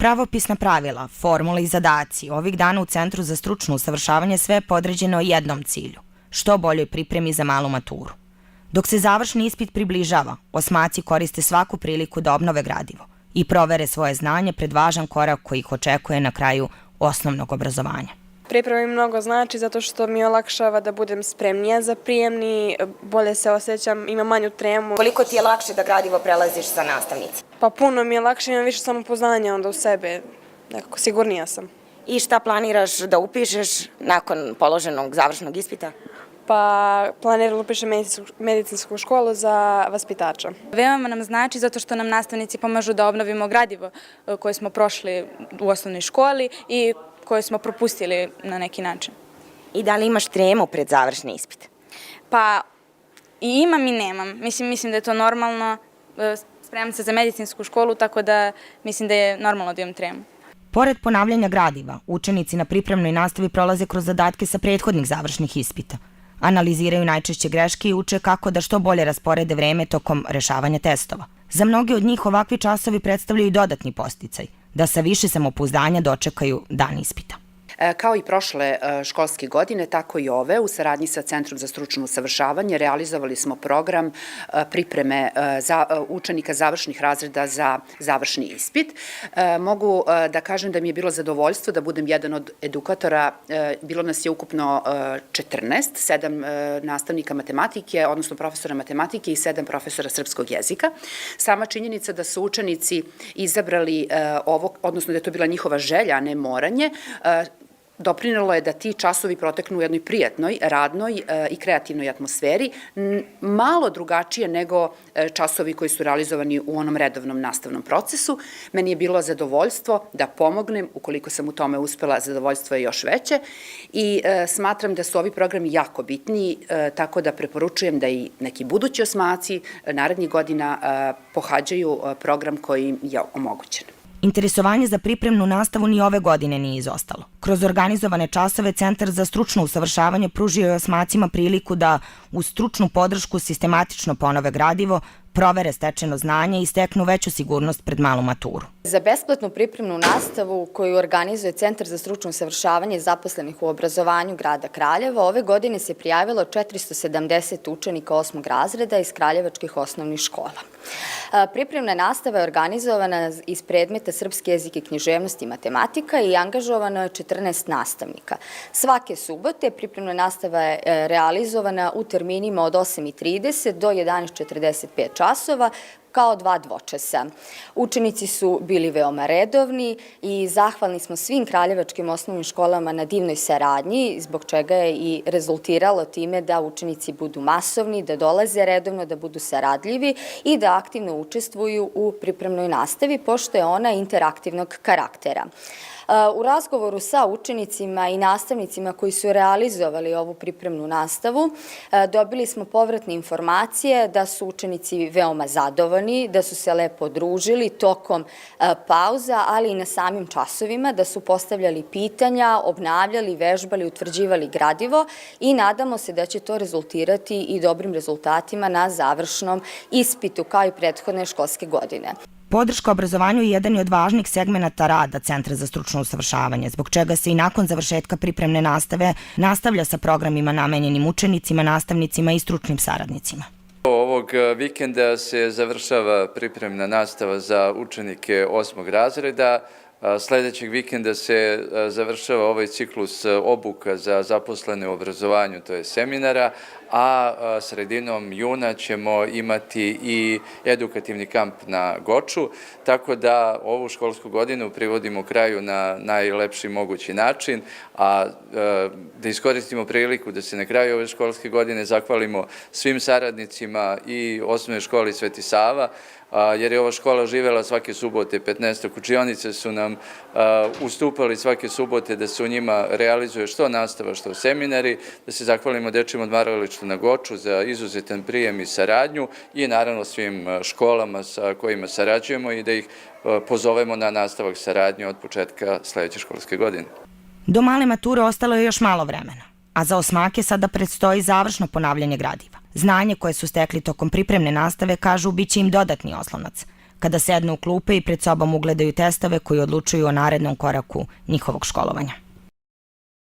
Pravopisna pravila, formule i zadaci ovih dana u Centru za stručno usavršavanje sve je podređeno jednom cilju – što boljoj pripremi za malu maturu. Dok se završni ispit približava, osmaci koriste svaku priliku da obnove gradivo i provere svoje znanje pred važan korak koji ih očekuje na kraju osnovnog obrazovanja. Priprema mi mnogo znači zato što mi olakšava da budem spremnija za prijemni, bolje se osjećam, imam manju tremu. Koliko ti je lakše da gradivo prelaziš sa nastavnice? Pa puno mi je lakše, imam više samopoznanja onda u sebe, nekako sigurnija sam. I šta planiraš da upišeš nakon položenog završnog ispita? Pa planiram da upišem medicinsku školu za vaspitača. Veoma nam znači zato što nam nastavnici pomažu da obnovimo gradivo koje smo prošli u osnovnoj školi i koje smo propustili na neki način. I da li imaš tremu pred završni ispit? Pa i imam i nemam. Mislim da je to normalno. Spremam se za medicinsku školu, tako da mislim da je normalno da imam tremu. Pored ponavljanja gradiva, učenici na pripremnoj nastavi prolaze kroz zadatke sa prethodnih završnih ispita. Analiziraju najčešće greške i uče kako da što bolje rasporede vreme tokom rešavanja testova. Za mnoge od njih ovakvi časovi predstavljaju dodatni podsticaj, da sa više samopouzdanja dočekaju dan ispita. Kao i prošle školske godine, tako i ove, u saradnji sa Centrom za stručno usavršavanje realizovali smo program pripreme učenika završnih razreda za završni ispit. Mogu da kažem da mi je bilo zadovoljstvo da budem jedan od edukatora, bilo nas je ukupno 14, 7 nastavnika matematike, odnosno profesora matematike i 7 profesora srpskog jezika. Sama činjenica da su učenici izabrali ovo, odnosno da je to bila njihova želja, a ne moranje, doprinelo je da ti časovi proteknu u jednoj prijatnoj, radnoj i kreativnoj atmosferi, malo drugačije nego časovi koji su realizovani u onom redovnom nastavnom procesu. Meni je bilo zadovoljstvo da pomognem, ukoliko sam u tome uspela, zadovoljstvo je još veće i smatram da su ovi programi jako bitni, tako da preporučujem da i neki budući osmaci narednih godina pohađaju program koji im je omogućen. Interesovanje za pripremnu nastavu ni ove godine nije izostalo. Kroz organizovane časove Centar za stručno usavršavanje pružio je osmacima priliku da uz stručnu podršku sistematično ponove gradivo, provere stečeno znanje i steknu veću sigurnost pred malu maturu. Za besplatnu pripremnu nastavu koju organizuje Centar za stručno usavršavanje zaposlenih u obrazovanju grada Kraljeva, ove godine se prijavilo 470 učenika 8. razreda iz kraljevačkih osnovnih škola. Pripremna nastava je organizovana iz predmeta srpski jezik i književnost i matematika i angažovano je 14 nastavnika. Svake subote pripremna nastava je realizovana u terminima od 8:30 do 11:45 časova, kao 2 dvočasa. Učenici su bili veoma redovni i zahvalni smo svim kraljevačkim osnovnim školama na divnoj saradnji, zbog čega je i rezultiralo time da učenici budu masovni, da dolaze redovno, da budu saradljivi i da aktivno učestvuju u pripremnoj nastavi, pošto je ona interaktivnog karaktera. U razgovoru sa učenicima i nastavnicima koji su realizovali ovu pripremnu nastavu, dobili smo povratne informacije da su učenici veoma zadovoljni, da su se lepo družili tokom pauza, ali i na samim časovima, da su postavljali pitanja, obnavljali, vežbali, utvrđivali gradivo i nadamo se da će to rezultirati i dobrim rezultatima na završnom ispitu, kao i prethodne školske godine. Podrška obrazovanju je jedan od važnih segmenata rada Centra za stručno usavršavanje, zbog čega se i nakon završetka pripremne nastave nastavlja sa programima namenjenim učenicima, nastavnicima i stručnim saradnicima. Ovog vikenda se završava pripremna nastava za učenike 8. razreda. Sledećeg vikenda se završava ovaj ciklus obuka za zaposlene u obrazovanju, to je seminara, a sredinom juna ćemo imati i edukativni kamp na Goču, tako da ovu školsku godinu privodimo kraju na najlepši mogući način, a da iskoristimo priliku da se na kraju ove školske godine zahvalimo svim saradnicima i osnovne školi Sveti Sava, jer je ova škola živela svake subote, 15 učionice su nam ustupali svake subote da se u njima realizuje što nastava, što seminari, da se zahvalimo Dečjem odmaralištu na Goču za izuzetan prijem i saradnju i naravno svim školama sa kojima sarađujemo i da ih pozovemo na nastavak saradnje od početka sledeće školske godine. Do male mature ostalo je još malo vremena, a za osmake sada predstoji završno ponavljanje gradiva. Znanje koje su stekli tokom pripremne nastave, kažu, bit će im dodatni oslonac, kada sednu u klupe i pred sobom ugledaju testove koji odlučuju o narednom koraku njihovog školovanja.